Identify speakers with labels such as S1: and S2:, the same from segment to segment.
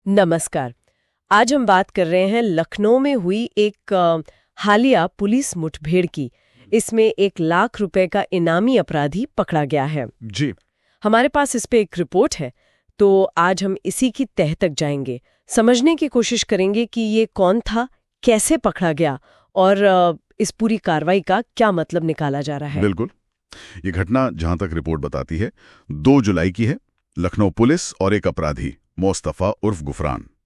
S1: नमस्कार। आज हम बात कर रहे हैं लखनऊ में हुई एक हालिया पुलिस मुठभेड़ की। इसमें 1 लाख रुपए का इनामी अपराधी पकड़ा गया है।
S2: जी।
S1: हमारे पास इस पे एक रिपोर्ट है, तो आज हम इसी की तह तक जाएंगे, समझने की कोशिश करेंगे कि ये कौन था, कैसे पकड़ा गया और इस पूरी कार्रवाई का क्या मतलब निकाला जा रहा है।
S2: बिल्कुल। ये घटना जहां तक रिपोर्ट बताती है 2 जुलाई की है। लखनऊ पुलिस और एक अपराधी मोस्तफा उर्फ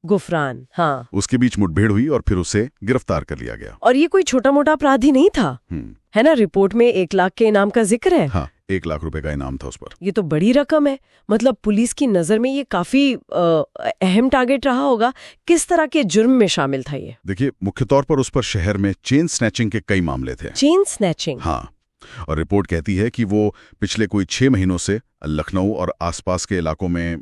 S1: गुफरान, हाँ।
S2: उसके बीच मुठभेड़ हुई और फिर उसे गिरफ्तार कर लिया गया।
S1: और ये कोई छोटा मोटा अपराधी नहीं था, है ना। रिपोर्ट में 1 लाख के इनाम का जिक्र है।
S2: हाँ, 1 लाख रुपए का इनाम था उस पर।
S1: ये तो बड़ी रकम है। मतलब पुलिस की नजर में ये काफी अहम टारगेट रहा होगा। किस तरह के जुर्म में शामिल था ये?
S2: देखिए, मुख्य तौर पर उस पर शहर में चेन स्नैचिंग के कई मामले थे।
S1: Chain snatching?
S2: हाँ, और रिपोर्ट कहती है कि वो पिछले कोई 6 महीनों से लखनऊ और आसपास के इलाकों में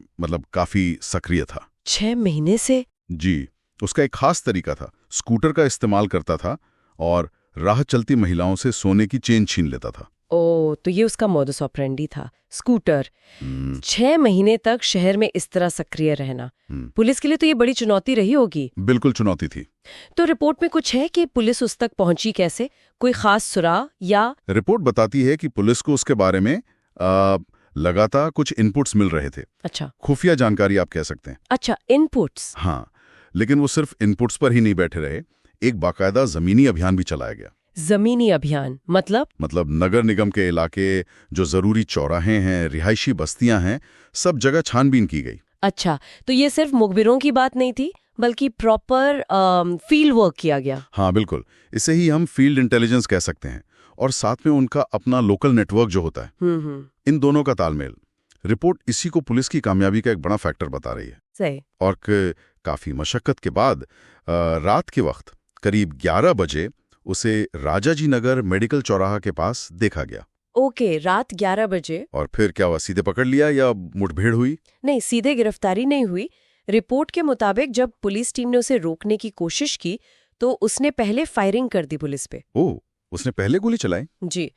S2: काफी सक्रिय था।
S1: 6 महीने से?
S2: जी। उसका एक खास तरीका था, स्कूटर का इस्तेमाल करता था और राह चलती महिलाओं से सोने की चेन छीन लेता था।
S1: ओ, तो ये उसका मोडस ऑपरेंडी था, स्कूटर। 6 महीने तक शहर में इस तरह सक्रिय रहना पुलिस के लिए तो ये बड़ी चुनौती रही होगी।
S2: बिल्कुल चुनौती थी।
S1: तो रिपोर्ट में कुछ है कि पुलिस उस तक पहुंची कैसे? कोई खास सुराग या?
S2: रिपोर्ट बताती है कि पुलिस को उसके बारे में लगातार कुछ इनपुट्स मिल रहे थे।
S1: अच्छा।
S2: खुफिया जानकारी आप कह सकते हैं।
S1: अच्छा, इनपुट्स।
S2: हाँ, लेकिन वो सिर्फ इनपुट्स पर ही नहीं बैठे रहे। एक बाकायदा जमीनी अभियान भी चलाया गया।
S1: जमीनी अभियान मतलब
S2: नगर निगम के इलाके, जो जरूरी चौराहे हैं, रिहायशी बस्तियां हैं, सब जगह छानबीन की गई।
S1: अच्छा, तो ये सिर्फ मुखबिरों की बात नहीं थी, बल्कि प्रॉपर फील्ड वर्क किया गया।
S2: हाँ बिल्कुल, इसे ही हम फील्ड इंटेलिजेंस कह सकते हैं। और साथ में उनका अपना लोकल नेटवर्क जो होता है, इन दोनों का तालमेल। रिपोर्ट इसी को पुलिस की कामयाबी का एक बड़ा फैक्टर बता रही है।
S1: सही।
S2: और काफी मशक्कत के बाद रात के वक्त करीब 11 बजे उसे राजाजी नगर मेडिकल चौराहा के पास देखा गया।
S1: ओके, रात 11 बजे।
S2: और फिर क्या हुआ, सीधे पकड़ लिया या मुठभेड़ हुई?
S1: नहीं, सीधे गिरफ्तारी नहीं हुई। रिपोर्ट के मुताबिक जब पुलिस टीम ने उसे रोकने की कोशिश की तो उसने पहले फायरिंग कर दी पुलिस पे।
S2: ओह, उसने पहले गोली चलाई?
S1: जी,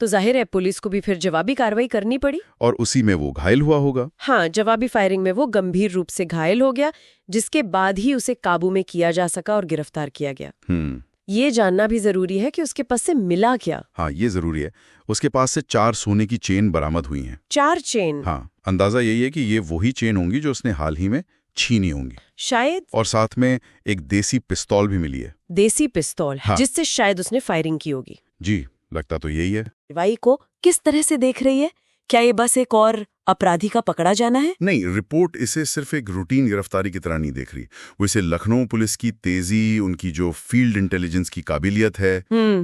S1: तो जाहिर है पुलिस को भी फिर जवाबी कार्रवाई करनी पड़ी।
S2: और उसी में वो घायल हुआ होगा।
S1: हाँ, जवाबी फायरिंग में वो गंभीर रूप से घायल हो गया, जिसके बाद ही उसे काबू में किया जा सका और गिरफ्तार किया गया। ये जानना भी जरूरी है कि उसके पास से मिला क्या।
S2: हाँ, ये जरूरी है। उसके पास से 4 सोने की चेन बरामद हुई हैं।
S1: 4 चेन?
S2: हाँ, अंदाजा यही है कि ये वही चेन होंगी जो उसने हाल ही में छीनी होंगी
S1: शायद।
S2: और साथ में एक देसी पिस्तौल भी मिली है।
S1: देसी पिस्तौल?
S2: हाँ।
S1: जिससे शायद उसने फायरिंग की होगी।
S2: जी, लगता तो यही है।
S1: कार्रवाई को किस तरह से देख रही है? क्या ये बस एक और अपराधी का पकड़ा जाना है?
S2: नहीं, रिपोर्ट इसे सिर्फ एक रूटीन गिरफ्तारी की तरह नहीं देख रही। वो इसे लखनऊ पुलिस की तेजी, उनकी जो फील्ड इंटेलिजेंस की काबिलियत है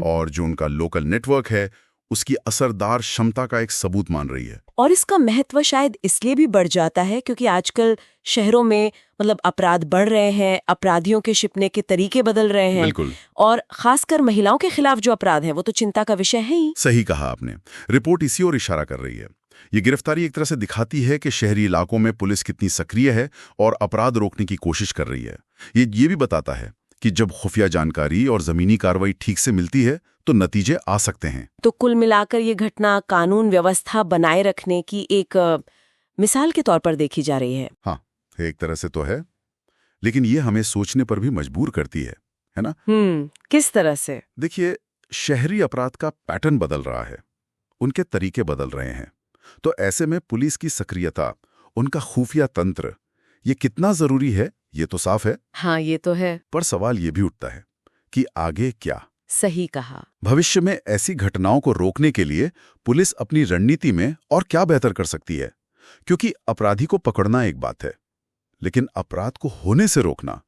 S2: और जो उनका लोकल नेटवर्क है, उसकी असरदार क्षमता का एक सबूत मान रही है।
S1: और इसका महत्व शायद इसलिए भी बढ़ जाता है क्योंकि आजकल शहरों में अपराध बढ़ रहे हैं, अपराधियों के छिपने के तरीके बदल रहे हैं।
S2: बिल्कुल।
S1: और खासकर महिलाओं के खिलाफ जो अपराध है वो तो चिंता का विषय है ही।
S2: सही कहा आपने। रिपोर्ट इसी ओर इशारा कर रही है। ये गिरफ्तारी एक तरह से दिखाती है कि शहरी इलाकों में पुलिस कितनी सक्रिय है और अपराध रोकने की कोशिश कर रही है। ये भी बताता है कि जब खुफिया जानकारी और जमीनी कार्रवाई ठीक से मिलती है तो नतीजे आ सकते हैं।
S1: तो कुल मिलाकर ये घटना कानून व्यवस्था बनाए रखने की एक मिसाल के तौर पर देखी जा रही है।
S2: हाँ, एक तरह से तो है, लेकिन ये हमें सोचने पर भी मजबूर करती है ना?
S1: किस तरह से?
S2: देखिए, शहरी अपराध का पैटर्न बदल रहा है, उनके तरीके बदल रहे हैं। तो ऐसे में पुलिस की सक्रियता, उनका खुफिया तंत्र, ये कितना जरूरी है, ये तो साफ है।
S1: हाँ, ये तो है।
S2: पर सवाल ये भी उठता है कि आगे क्या?
S1: सही कहा।
S2: भविष्य में ऐसी घटनाओं को रोकने के लिए पुलिस अपनी रणनीति में और क्या बेहतर कर सकती है? क्योंकि अपराधी को पकड़ना एक बात है, लेकिन अपराध को होने से रोकना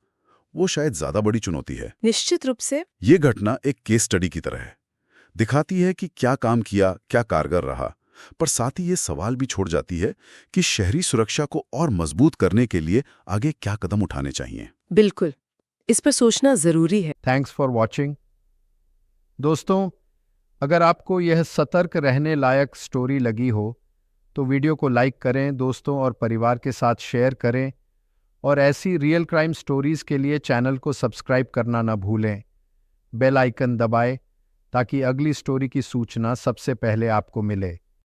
S2: वो शायद ज्यादा बड़ी चुनौती है।
S1: निश्चित रूप से।
S2: ये घटना एक केस स्टडी की तरह है, दिखाती है कि क्या काम किया, क्या कारगर रहा, पर साथ ही ये सवाल भी छोड़ जाती है कि शहरी सुरक्षा को और मजबूत करने के लिए आगे क्या कदम उठाने चाहिए।
S1: बिल्कुल, इस पर सोचना जरूरी है।
S3: Thanks for watching. दोस्तों, अगर आपको यह सतर्क रहने लायक स्टोरी लगी हो तो वीडियो को लाइक करें, दोस्तों और परिवार के साथ शेयर करें और ऐसी रियल क्राइम स्टोरीज के लिए चैनल को सब्सक्राइब करना न भूलें। बेल आइकन दबाएं ताकि अगली स्टोरी की सूचना सबसे पहले आपको मिले।